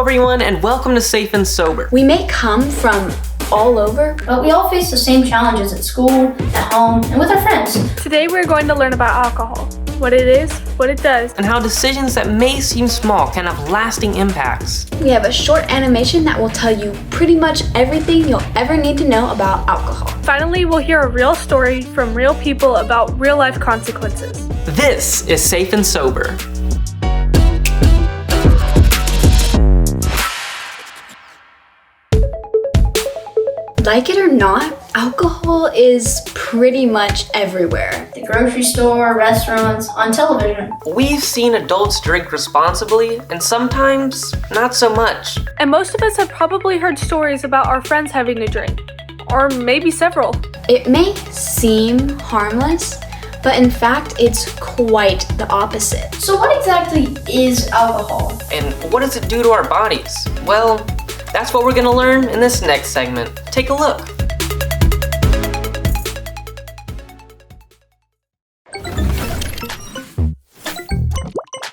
everyone, and welcome to Safe and Sober. We may come from all over, but we all face the same challenges at school, at home, and with our friends. Today we're going to learn about alcohol, what it is, what it does, and how decisions that may seem small can have lasting impacts. We have a short animation that will tell you pretty much everything you'll ever need to know about alcohol. Finally, we'll hear a real story from real people about real-life consequences. This is Safe and Sober. Like it or not, alcohol is pretty much everywhere. The grocery store, restaurants, on television. We've seen adults drink responsibly, and sometimes not so much. And most of us have probably heard stories about our friends having a drink, or maybe several. It may seem harmless, but in fact, it's quite the opposite. So what exactly is alcohol? And what does it do to our bodies? Well, that's what we're gonna learn in this next segment. Take a look.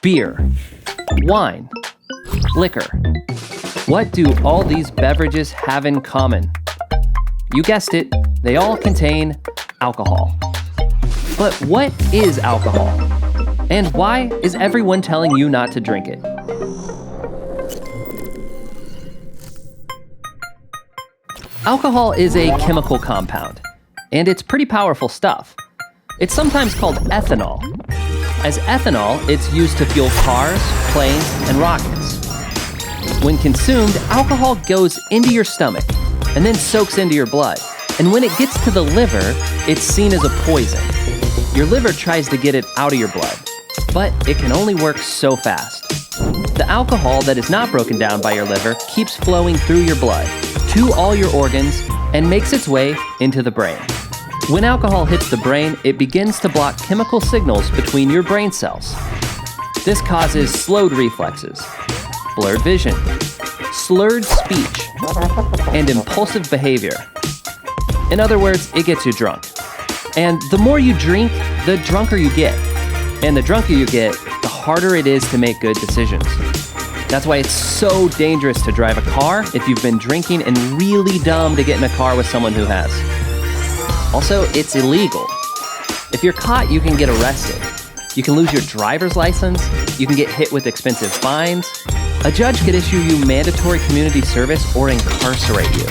Beer, wine, liquor. What do all these beverages have in common? You guessed it, they all contain alcohol. But what is alcohol? And why is everyone telling you not to drink it? Alcohol is a chemical compound, and it's pretty powerful stuff. It's sometimes called ethanol. As ethanol, it's used to fuel cars, planes, and rockets. When consumed, alcohol goes into your stomach and then soaks into your blood. And when it gets to the liver, it's seen as a poison. Your liver tries to get it out of your blood, but it can only work so fast. The alcohol that is not broken down by your liver keeps flowing through your blood to all your organs and makes its way into the brain. When alcohol hits the brain, it begins to block chemical signals between your brain cells. This causes slowed reflexes, blurred vision, slurred speech, and impulsive behavior. In other words, it gets you drunk. And the more you drink, the drunker you get. And the drunker you get, the harder it is to make good decisions. That's why it's so dangerous to drive a car if you've been drinking, and really dumb to get in a car with someone who has. Also, it's illegal. If you're caught, you can get arrested. You can lose your driver's license. You can get hit with expensive fines. A judge could issue you mandatory community service or incarcerate you.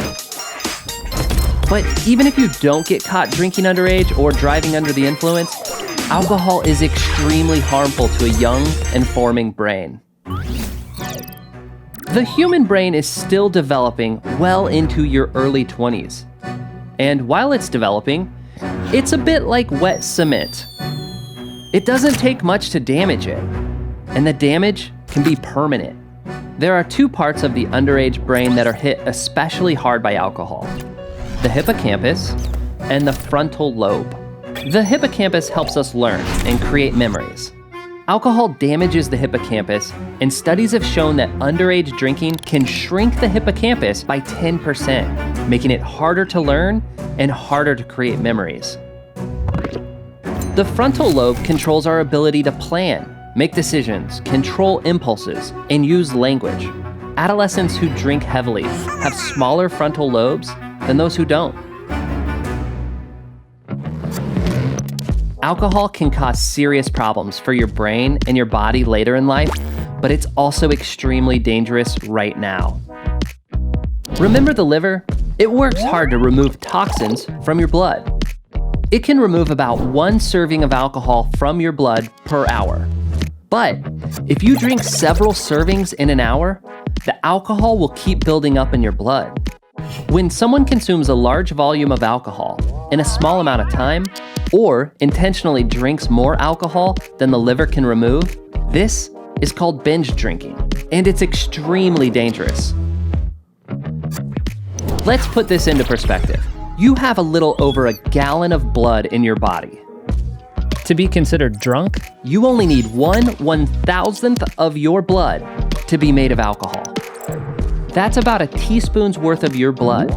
But even if you don't get caught drinking underage or driving under the influence, alcohol is extremely harmful to a young and forming brain. The human brain is still developing well into your early 20s. And while it's developing, it's a bit like wet cement. It doesn't take much to damage it, and the damage can be permanent. There are two parts of the underage brain that are hit especially hard by alcohol: the hippocampus and the frontal lobe. The hippocampus helps us learn and create memories. Alcohol damages the hippocampus, and studies have shown that underage drinking can shrink the hippocampus by 10%, making it harder to learn and harder to create memories. The frontal lobe controls our ability to plan, make decisions, control impulses, and use language. Adolescents who drink heavily have smaller frontal lobes than those who don't. Alcohol can cause serious problems for your brain and your body later in life, but it's also extremely dangerous right now. Remember the liver? It works hard to remove toxins from your blood. It can remove about 1 serving of alcohol from your blood per hour. But if you drink several servings in an hour, the alcohol will keep building up in your blood. When someone consumes a large volume of alcohol in a small amount of time, or intentionally drinks more alcohol than the liver can remove, this is called binge drinking, and it's extremely dangerous. Let's put this into perspective. You have a little over a gallon of blood in your body. To be considered drunk, you only need 1/1000th of your blood to be made of alcohol. That's about a teaspoon's worth of your blood.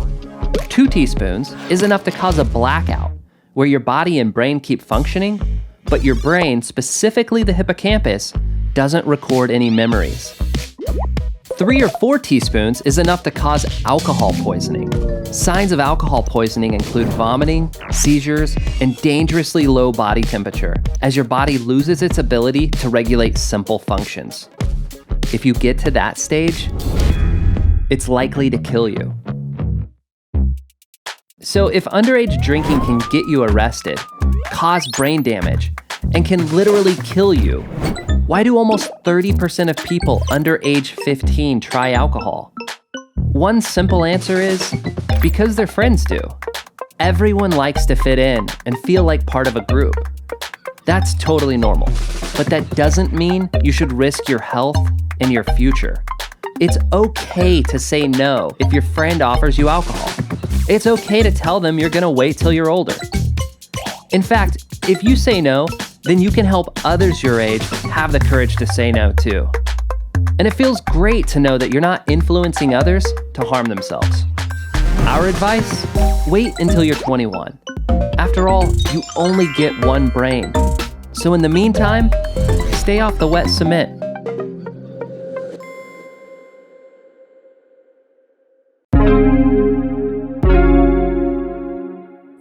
2 teaspoons is enough to cause a blackout, where your body and brain keep functioning, but your brain, specifically the hippocampus, doesn't record any memories. 3 or 4 teaspoons is enough to cause alcohol poisoning. Signs of alcohol poisoning include vomiting, seizures, and dangerously low body temperature, as your body loses its ability to regulate simple functions. If you get to that stage, it's likely to kill you. So if underage drinking can get you arrested, cause brain damage, and can literally kill you, why do almost 30% of people under age 15 try alcohol? One simple answer is because their friends do. Everyone likes to fit in and feel like part of a group. That's totally normal, but that doesn't mean you should risk your health and your future. It's okay to say no if your friend offers you alcohol. It's okay to tell them you're gonna wait till you're older. In fact, if you say no, then you can help others your age have the courage to say no too. And it feels great to know that you're not influencing others to harm themselves. Our advice? Wait until you're 21. After all, you only get one brain. So in the meantime, stay off the wet cement.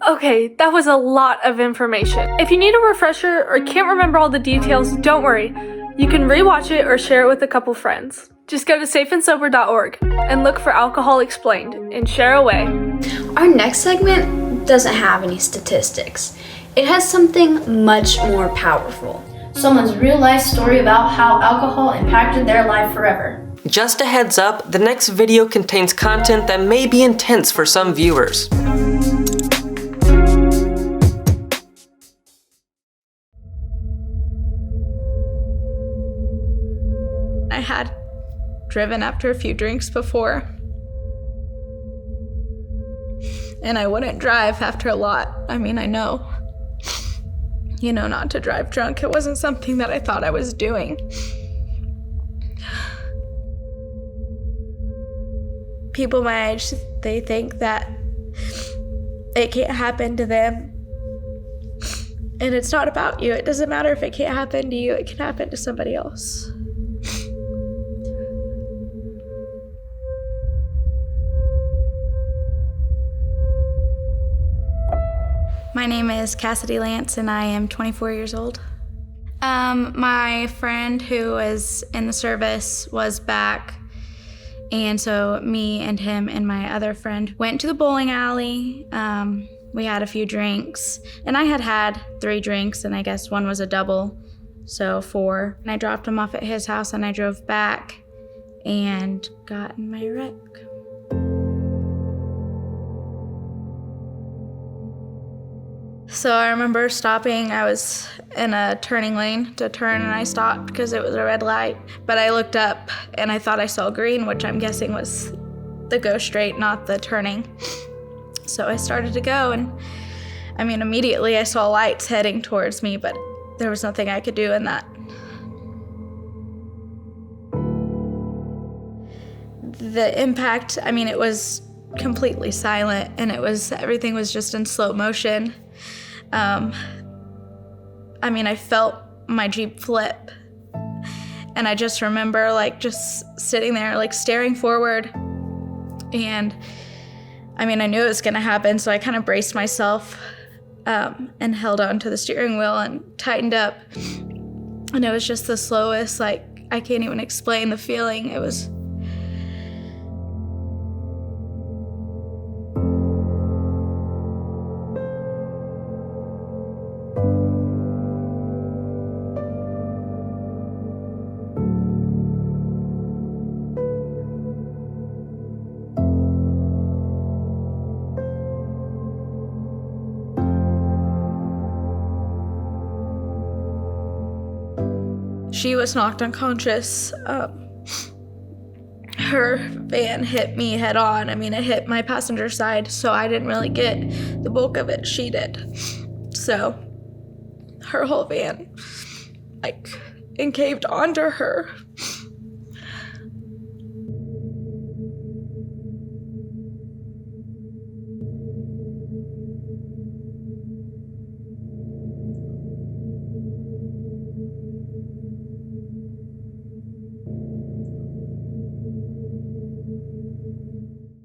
Okay, that was a lot of information. If you need a refresher or can't remember all the details, don't worry. You can rewatch it or share it with a couple friends. Just go to safeandsober.org and look for Alcohol Explained and share away. Our next segment doesn't have any statistics. It has something much more powerful. Someone's real life story about how alcohol impacted their life forever. Just a heads up, the next video contains content that may be intense for some viewers. I had driven after a few drinks before. And I wouldn't drive after a lot. I mean, I know. Not to drive drunk. It wasn't something that I thought I was doing. People my age, they think that it can't happen to them. And it's not about you. It doesn't matter if it can't happen to you. It can happen to somebody else. My name is Cassidy Lance, and I am 24 years old. My friend who was in the service was back, and so me and him and my other friend went to the bowling alley. We had a few drinks, and I had 3 drinks, and I guess one was a double, so 4. And I dropped him off at his house, and I drove back and got in my wreck. So I remember stopping. I was in a turning lane to turn, and I stopped because it was a red light. But I looked up and I thought I saw green, which I'm guessing was the go straight, not the turning. So I started to go, and immediately I saw lights heading towards me, but there was nothing I could do in that. The impact, it was completely silent, and everything was just in slow motion. I felt my Jeep flip, and I just remember just sitting there staring forward, and I knew it was gonna happen, so I kind of braced myself and held on to the steering wheel and tightened up, and it was just the slowest, I can't even explain the feeling. It was She was knocked unconscious. Her van hit me head on. It hit my passenger side, so I didn't really get the bulk of it. She did. So her whole van, encaved onto her.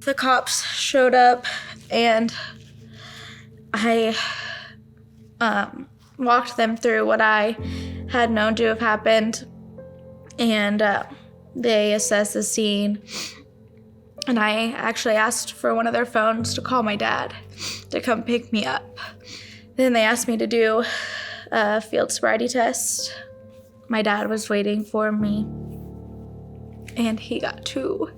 The cops showed up and I walked them through what I had known to have happened, and they assessed the scene. And I actually asked for one of their phones to call my dad to come pick me up. Then they asked me to do a field sobriety test. My dad was waiting for me, and he got to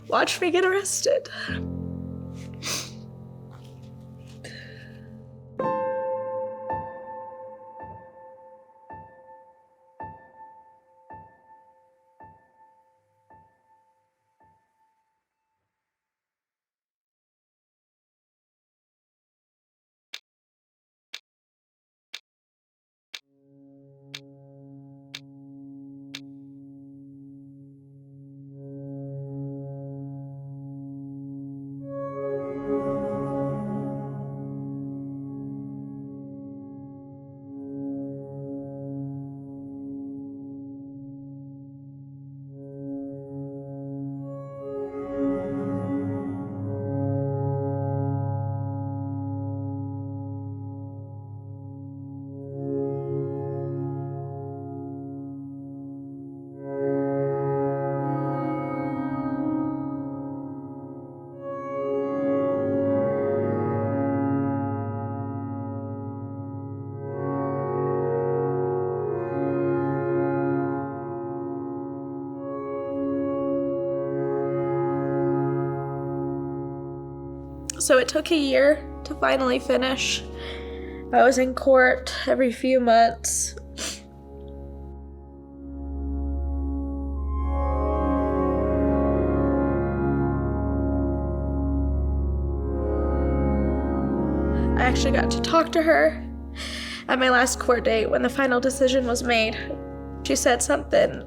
watch me get arrested. So it took a year to finally finish. I was in court every few months. I actually got to talk to her at my last court date when the final decision was made. She said something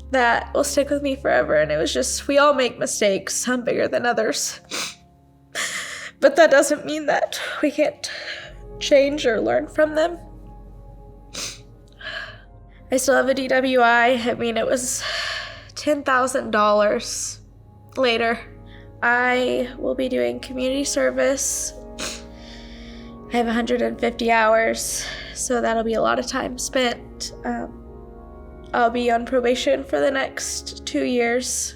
that will stick with me forever, and it was just, we all make mistakes, some bigger than others. But that doesn't mean that we can't change or learn from them. I still have a DWI. I mean, it was $10,000 later. I will be doing community service. I have 150 hours, so that'll be a lot of time spent. I'll be on probation for the next 2 years.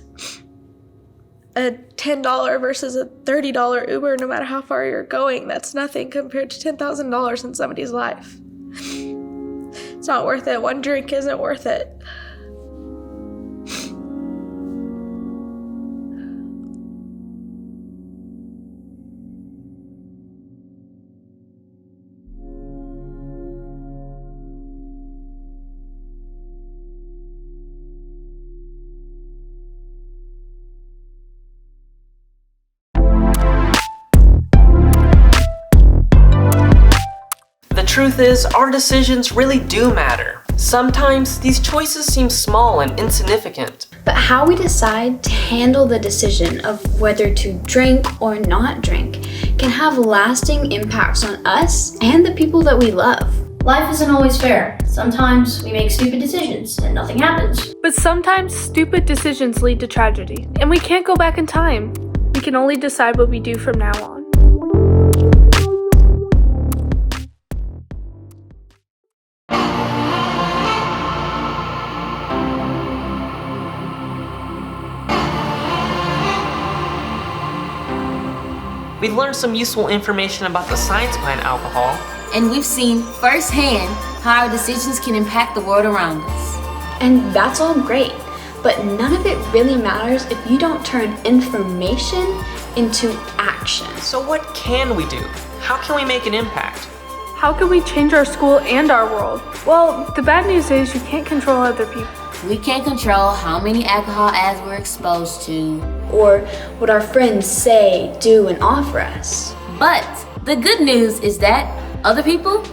A $10 versus a $30 Uber, no matter how far you're going, that's nothing compared to $10,000 in somebody's life. It's not worth it. One drink isn't worth it. The truth is, our decisions really do matter. Sometimes these choices seem small and insignificant. But how we decide to handle the decision of whether to drink or not drink can have lasting impacts on us and the people that we love. Life isn't always fair. Sometimes we make stupid decisions and nothing happens. But sometimes stupid decisions lead to tragedy, and we can't go back in time. We can only decide what we do from now on. We've learned some useful information about the science behind alcohol. And we've seen firsthand how our decisions can impact the world around us. And that's all great, but none of it really matters if you don't turn information into action. So what can we do? How can we make an impact? How can we change our school and our world? Well, the bad news is you can't control other people. We can't control how many alcohol ads we're exposed to. Or what our friends say, do, and offer us. But the good news is that other people,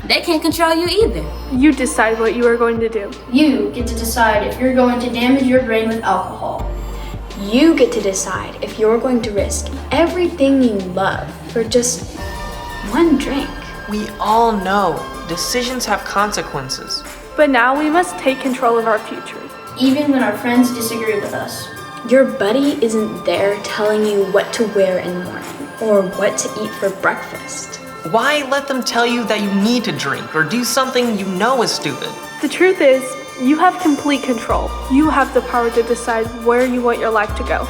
they can't control you either. You decide what you are going to do. You get to decide if you're going to damage your brain with alcohol. You get to decide if you're going to risk everything you love for just one drink. We all know decisions have consequences. But now we must take control of our future. Even when our friends disagree with us. Your buddy isn't there telling you what to wear in the morning or what to eat for breakfast. Why let them tell you that you need to drink or do something you know is stupid? The truth is, you have complete control. You have the power to decide where you want your life to go.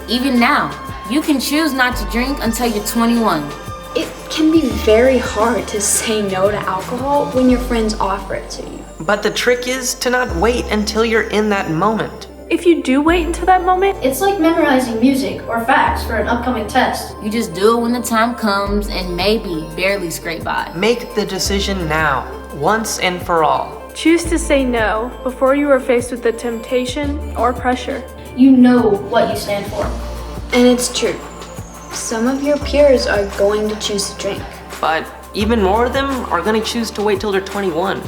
Even now, you can choose not to drink until you're 21. It can be very hard to say no to alcohol when your friends offer it to you. But the trick is to not wait until you're in that moment. If you do wait until that moment, It's like memorizing music or facts for an upcoming test. You just do it when the time comes and maybe barely scrape by. Make the decision now, once and for all. choose to say no before you are faced with the temptation or pressure. You know what you stand for. And it's true. Some of your peers are going to choose to drink. But even more of them are going to choose to wait till they're 21.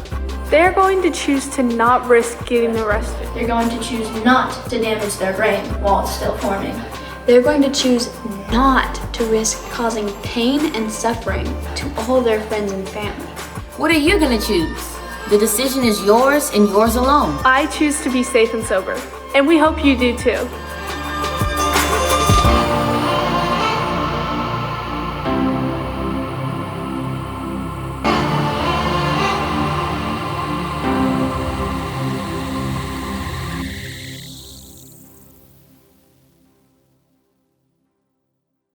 They're going to choose to not risk getting arrested. They're going to choose not to damage their brain while it's still forming. They're going to choose not to risk causing pain and suffering to all their friends and family. What are you gonna choose? The decision is yours and yours alone. I choose to be safe and sober, and we hope you do too.